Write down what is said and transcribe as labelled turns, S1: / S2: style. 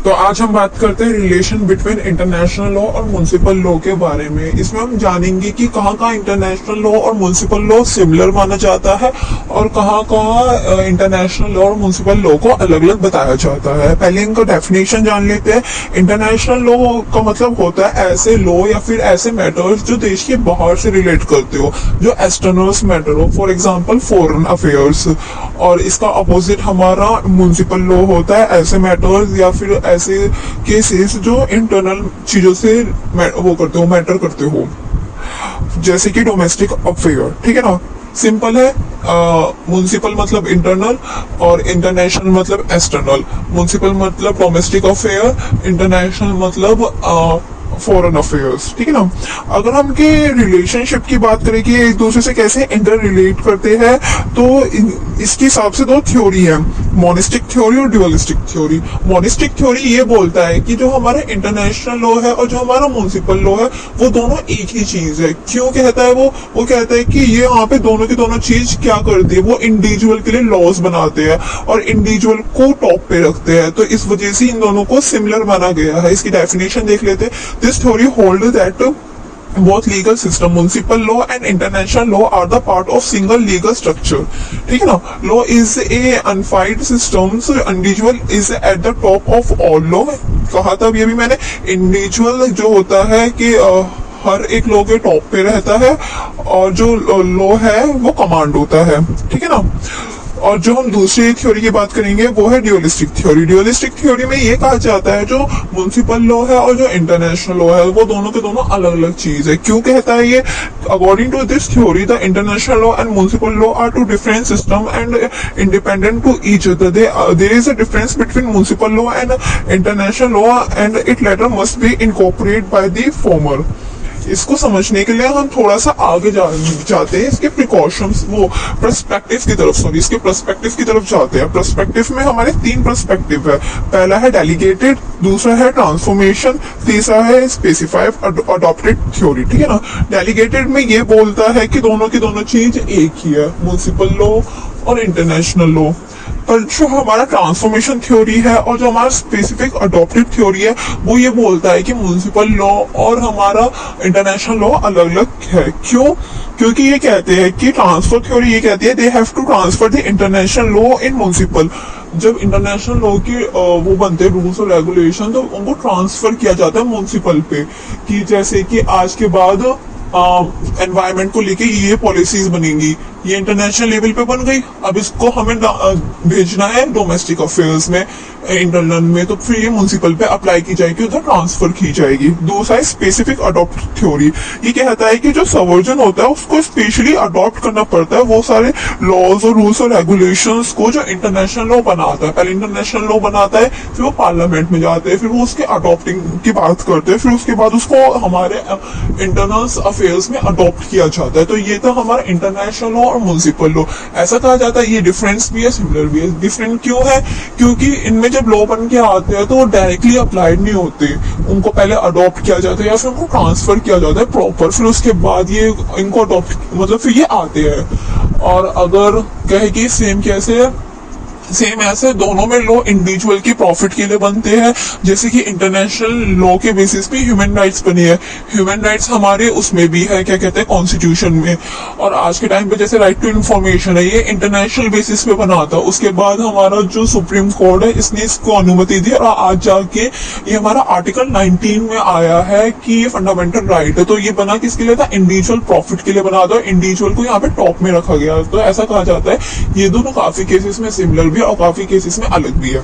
S1: तो आज हम बात करते हैं रिलेशन बिटवीन इंटरनेशनल लॉ और म्युनिसिपल लॉ के बारे में। इसमें हम जानेंगे कि कहाँ कहाँ इंटरनेशनल लॉ और म्युनिसिपल लॉ सिमिलर माना जाता है और कहाँ कहाँ इंटरनेशनल लॉ और म्युनिसिपल लॉ को अलग अलग बताया जाता है। पहले इनका डेफिनेशन जान लेते हैं। इंटरनेशनल लॉ का मतलब होता है ऐसे लॉ या फिर ऐसे मैटर्स जो देश के बाहर से रिलेट करते हो, जो एक्सटर्नल्स मैटर हो, फॉर एग्जाम्पल फॉरेन अफेयर्स। और इसका अपोजिट हमारा म्युनिसिपल लॉ होता है ऐसे मैटर्स या फिर ऐसे केसेस जो इंटरनल चीजों से वो करते हो, मैटर करते हो, जैसे कि डोमेस्टिक अफेयर। ठीक है ना, सिंपल है। म्युनिसिपल मतलब इंटरनल और इंटरनेशनल मतलब एक्सटर्नल। म्युनिसिपल मतलब डोमेस्टिक अफेयर, इंटरनेशनल मतलब फॉरेन अफेयर्स। ठीक है ना। अगर हम के रिलेशनशिप की बात करें कि एक दूसरे से कैसे इंटर रिलेट करते हैं, तो इसके हिसाब से दो थ्योरी है, मोनिस्टिक थ्योरी और ड्यूअलिस्टिक थ्योरी। मोनिस्टिक थ्योरी ये बोलता है कि जो हमारा इंटरनेशनल लॉ है और जो हमारा म्युनिसिपल लॉ है वो दोनों एक ही चीज है। क्यों कहता है वो कहता है कि ये यहाँ पे दोनों की दोनों चीज क्या करती है, वो इंडिविजुअल के लिए लॉज बनाते हैं और इंडिविजुअल को टॉप पे रखते हैं। तो इस वजह से इन दोनों को सिमिलर माना गया है। इसकी डेफिनेशन देख लेते हैं। This theory holds that both legal system, municipal law and international law, are the part of single legal structure. ठीक है ना। Law is a unified system, so individual is at the top of all law. कहा था अभी मैंने, individual जो होता है कि हर एक लॉ के टॉप पे रहता है और जो लॉ है वो कमांड होता है। ठीक है ना। और जो हम दूसरी थ्योरी की बात करेंगे वो है ड्यूअलिस्टिक थ्योरी। ड्यूअलिस्टिक थ्योरी में ये कहा जाता है जो म्युनिसिपल लॉ है और जो इंटरनेशनल लॉ है वो दोनों के दोनों अलग अलग चीज है। क्यों कहता है ये? According to this theory the international law and municipal law are two different system and independent to each other. There is a difference between municipal law and international law and it latter must be incorporated by the former. इसको समझने के लिए हम थोड़ा सा आगे जाते हैं, इसके प्रिकॉशंस वो पर्सपेक्टिव की तरफ, इसके पर्सपेक्टिव की तरफ जाते हैं। पर्सपेक्टिव में हमारे तीन पर्सपेक्टिव है। पहला है डेलीगेटेड, दूसरा है ट्रांसफॉर्मेशन, तीसरा है स्पेसिफाइड अडॉप्टेड थ्योरी। ठीक है ना। डेलीगेटेड में ये बोलता है कि दोनों की दोनों चीज एक ही है, म्युनिसिपल लॉ और इंटरनेशनल लॉ। पर जो हमारा ट्रांसफॉर्मेशन थ्योरी है और जो हमारा स्पेसिफिक अडॉप्टेड थ्योरी है वो ये बोलता है कि म्युनिसिपल लॉ और हमारा इंटरनेशनल लॉ अलग अलग है। क्यों? क्योंकि ये कहते हैं कि ट्रांसफर थ्योरी ये कहती है they have to transfer the international law in municipal. जब इंटरनेशनल लॉ के वो बनते हैं रूल्स और रेगुलेशन, तो उनको ट्रांसफर किया जाता है म्युनिसिपल पे। कि जैसे कि आज के बाद एनवायरमेंट को लेके ये पॉलिसीज बनेंगी, ये इंटरनेशनल लेवल पे बन गई, अब इसको हमें भेजना है डोमेस्टिक अफेयर्स में, इंटरनल में, तो फिर ये म्युनिसिपल पे अप्लाई की जाएगी, उधर ट्रांसफर की जाएगी। दूसरा है स्पेसिफिक अडॉप्ट थ्योरी। ये कहता है कि जो सबवर्जन होता है उसको स्पेशली अडॉप्ट करना पड़ता है वो सारे लॉज और रूल्स और रेगुलेशंस को जो इंटरनेशनल लॉ बनाता है। पहले इंटरनेशनल लॉ बनाता है, फिर वो पार्लियामेंट में जाते हैं, फिर वो उसके अडॉप्टिंग की बात करते हैं, फिर उसके बाद उसको हमारे इंटरनल अफेयर्स में अडॉप्ट किया जाता है। तो ये था हमारा इंटरनेशनल लॉ और म्युनिसिपल लॉ। ऐसा कहा जाता है ये डिफरेंस भी है, सिमिलर भी है। डिफरेंट क्यों है? क्योंकि इनमें जब लॉ बन के आते हैं तो वो डायरेक्टली अप्लाइड नहीं होते, उनको पहले अडॉप्ट किया जाता है या फिर उनको ट्रांसफर किया जाता है प्रॉपर, फिर उसके बाद ये इनको अडॉप्ट मतलब फिर ये आते हैं। और अगर कहे कि सेम कैसे है, सेम ऐसे दोनों में लॉ इंडिविजुअल की प्रॉफिट के लिए बनते हैं। जैसे कि इंटरनेशनल लॉ के बेसिस पे ह्यूमन राइट्स बनी है, ह्यूमन राइट्स हमारे उसमें भी है, क्या कहते हैं, कॉन्स्टिट्यूशन में। और आज के टाइम पे जैसे राइट टू इंफॉर्मेशन है, ये इंटरनेशनल बेसिस पे बना था। उसके बाद हमारा जो सुप्रीम कोर्ट है इसने इसको अनुमति दी और आज जाके ये हमारा आर्टिकल 19 में आया है कि ये फंडामेंटल राइट है। तो ये बना किसके लिए था? इंडिविजुअल प्रॉफिट के लिए बना था, इंडिविजुअल को यहाँ पे टॉप में रखा गया। तो ऐसा कहा जाता है ये दोनों काफी केसेस में सिमिलर और काफी केसेस में अलग भी है।